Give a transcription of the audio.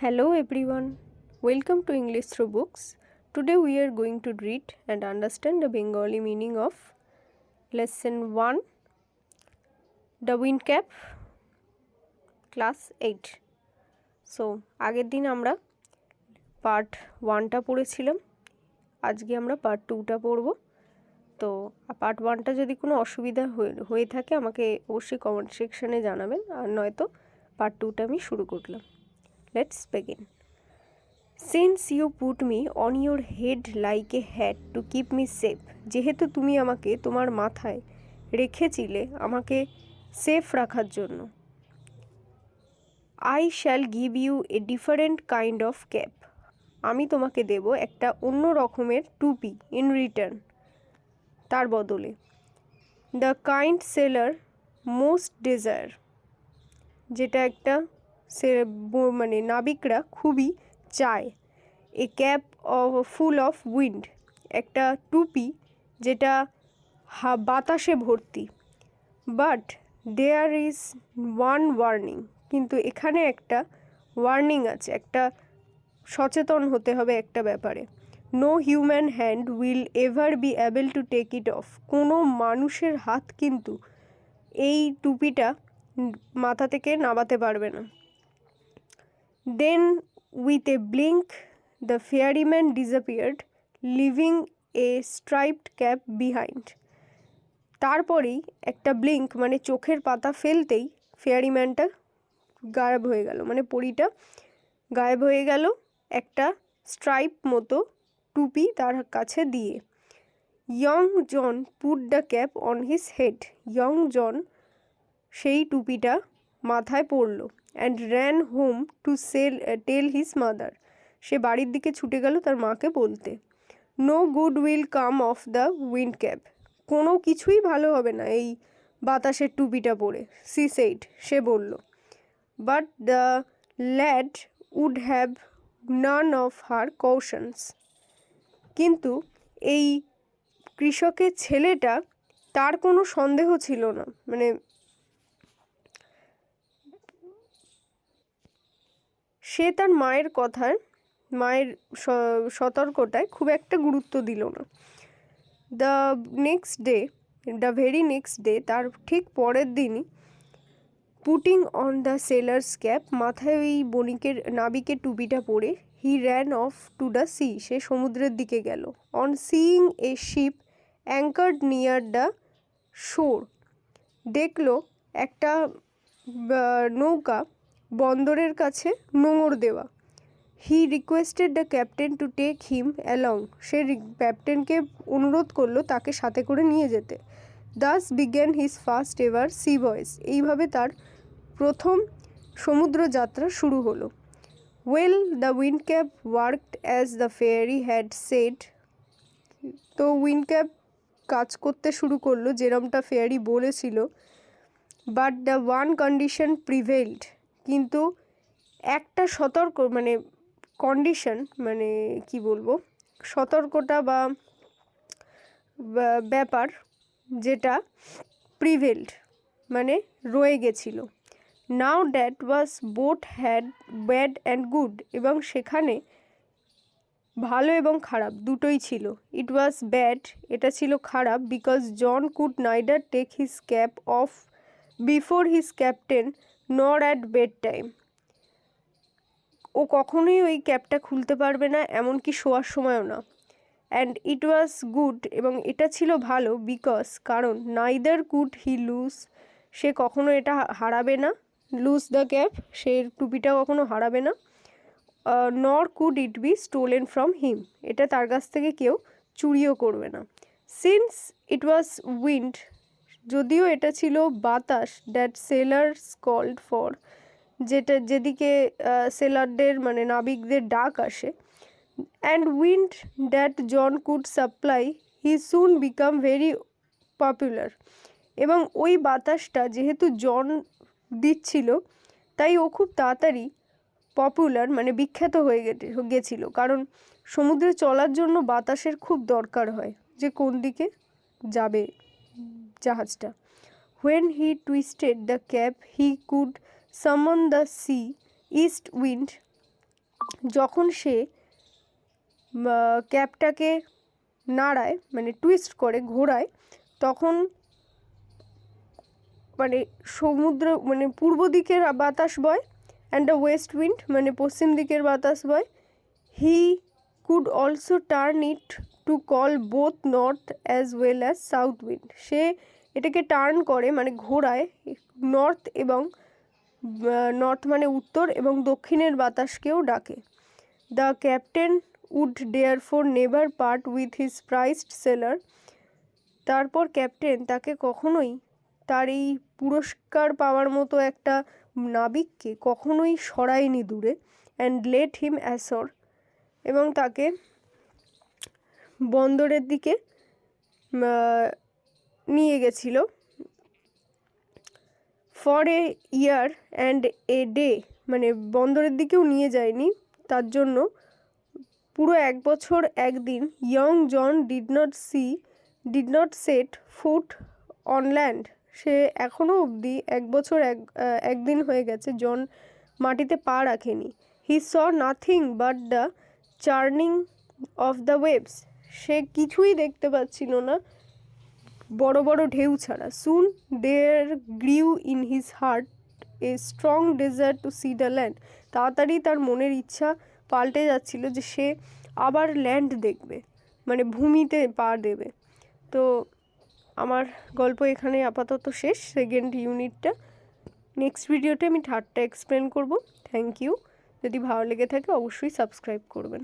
Hello everyone, welcome to English through books. Today we are going to read and understand the Bengali meaning of lesson 1 The Wind Cap class 8. So আগের দিন আমরা part 1টা পড়েছিলাম, আজকে আমরা part 2টা পড়ব। তো পার্ট 1টা যদি কোনো অসুবিধা হয়ে থাকে আমাকে অবশ্যই কমেন্ট সেকশনে জানাবেন, আর নয়তো পার্ট 2টা আমি শুরু করলাম। Let's begin. Since you put me on your head like a hat to keep me safe, যেহেতু তুমি আমাকে তোমার মাথায় রেখেছিলে আমাকে সেফ রাখার জন্য, I shall give you a different kind of cap, আমি তোমাকে দেব একটা অন্য রকমের টুপি in return, তার বদলে। The kind sailor most desire, যেটা একটা মানে নাবিকরা খুবই চায়। A cap full of wind, একটা টুপি যেটা বাতাসে ভর্তি। But there is one warning, কিন্তু এখানে একটা ওয়ার্নিং আছে, একটা সচেতন হতে হবে একটা ব্যাপারে। No human hand will ever be able to take it off, কোনো মানুষের হাত কিন্তু এই টুপিটা মাথা থেকে নামাতে পারবে না। Then with a blink the fairyman disappeared leaving a striped cap behind, তারপরেই একটা ব্লিঙ্ক মানে চোখের পাতা ফেলতেই ফেয়ারিম্যানটা গায়েব হয়ে গেল, মানে পরীটা গায়েব হয়ে গেল একটা স্ট্রাইপ মতো টুপি তার কাছে দিয়ে। Young John put the cap on his head, young John সেই টুপিটা মাথায় পড়ল। And ran home to tell his mother, সে বাড়ির দিকে ছুটে গেল তার মাকে বলতে। No good will come of the wind cap, কোনো কিছুই ভালো হবে না এই বাতাসের টুপিটা পরে, সি সেইড, সে বলল। But the lad would have none of her cautions, কিন্তু এই কৃষকের ছেলেটা, তার কোনো সন্দেহ ছিল না, মানে সে তার মায়ের কথায়, মায়ের সতর্কতায় খুব একটা গুরুত্ব দিল না। দ্য ভেরি নেক্সট ডে, তার ঠিক পরের দিনই, putting on the sailor's cap, মাথায় ওই বণিকের নাবিকের টুপিটা পরে, he ran off to the sea, সে সমুদ্রের দিকে গেল। On seeing a ship anchored near the shore, দেখল একটা নৌকা বন্দরের কাছে নোঙর দেওয়া। He requested the captain to take him along, সে ক্যাপ্টেনকে অনুরোধ করলো তাকে সাথে করে নিয়ে যেতে। Thus began his first ever sea voyage, এইভাবে তার প্রথম সমুদ্র যাত্রা শুরু হলো। Well the wind cap worked as the fairy had said, তো উইন্ড ক্যাপ কাজ করতে শুরু করলো যেরমটা ফেয়ারি বলেছিল। বাট দ্য ওয়ান কন্ডিশন প্রিভেইলড, কিন্তু একটা মানে কন্ডিশন, মানে কি বলবো, সতর্কতা বা ব্যাপার যেটা প্রিভেইলড মানে রয়ে গেছিল। Now that was both had bad and good, এবং সেখানে ভালো এবং খারাপ দুটোই ছিল। ইট ওয়াজ ব্যাড, এটা ছিল খারাপ, because John could neither take his cap off before his captain nor at bed time, ও কখনোই ওই ক্যাপটা খুলতে পারবে না, এমনকি শোয়ার সময়ও না। অ্যান্ড ইট ওয়াজ গুড, এবং এটা ছিল ভালো, বিকজ কারণ নাইদার কুড হি লুজ, সে কখনো এটা হারাবে না, লুজ দ্য ক্যাপ, সে টুপিটা কখনো হারাবে না। নর could it be stolen from him, এটা তার কাছ থেকে কেউ চুরিও করবে না। সিন্স ইট ওয়াজ উইন্ড, যদিও এটা ছিল বাতাস, দ্যাট সেলার্স কল্ড ফর, যেদিকে সেলারদের মানে নাবিকদের ডাক আসে। And wind that John could supply, he soon became very popular, এবং ওই বাতাসটা যেহেতু জন দিচ্ছিল তাই ও খুব তাড়াতাড়ি পপুলার মানে বিখ্যাত হয়ে গেছিল, কারণ সমুদ্রে চলার জন্য বাতাসের খুব দরকার হয়, যে কোন দিকে যাবে জাহাজটা। When he twisted the cap he could summon the sea east wind, যখন সে ক্যাপটাকে নাড়ায় মানে টুইস্ট করে ঘোরায়, তখন মানে সমুদ্র মানে পূর্ব দিকের বাতাস বয় অ্যান্ড দ্য ওয়েস্ট উইন্ড মানে পশ্চিম দিকের বাতাস বয়। He could also turn it to call both north as well as south wind. সে এটাকে টার্ন করে মানে ঘোরায় নর্থ এবং নর্থ মানে উত্তর এবং দক্ষিণের বাতাসকেও ডাকে। The captain would therefore never part with his prized sailor. তারপর ক্যাপ্টেন তাকে কখনোই তার এই পুরস্কার পাওয়ার মতো একটা নাবিককে কখনোই সরায়নি দূরে। অ্যান্ড লেট হিম অ্যাসর, এবং তাকে বন্দরের দিকে নিয়ে গেছিল। For a year and a day, মানে বন্দরের দিকেও নিয়ে যায়নি, তার জন্য পুরো 1 বছর 1 দিন young John did not set foot on land. সে এখনও অবধি 1 বছর 1 দিন হয়ে গেছে জন মাটিতে পা রাখেনি। He saw nothing but the churning of the waves. সে কিছুই দেখতে পাচ্ছিল না বড় বড় ঢেউ ছাড়া। Soon there grew in his heart a strong desire to see the land. তাড়াতাড়ি তার মনের ইচ্ছা পাল্টে যাচ্ছিল যে সে আবার ল্যান্ড দেখবে, মানে ভূমিতে পা দেবে। তো আমার গল্প এখানে আপাতত শেষ, সেকেন্ড ইউনিটটা। নেক্সট ভিডিওতে আমি থার্ডটা এক্সপ্লেন করব। Thank you. যদি ভালো লেগে থাকে অবশ্যই সাবস্ক্রাইব করবেন।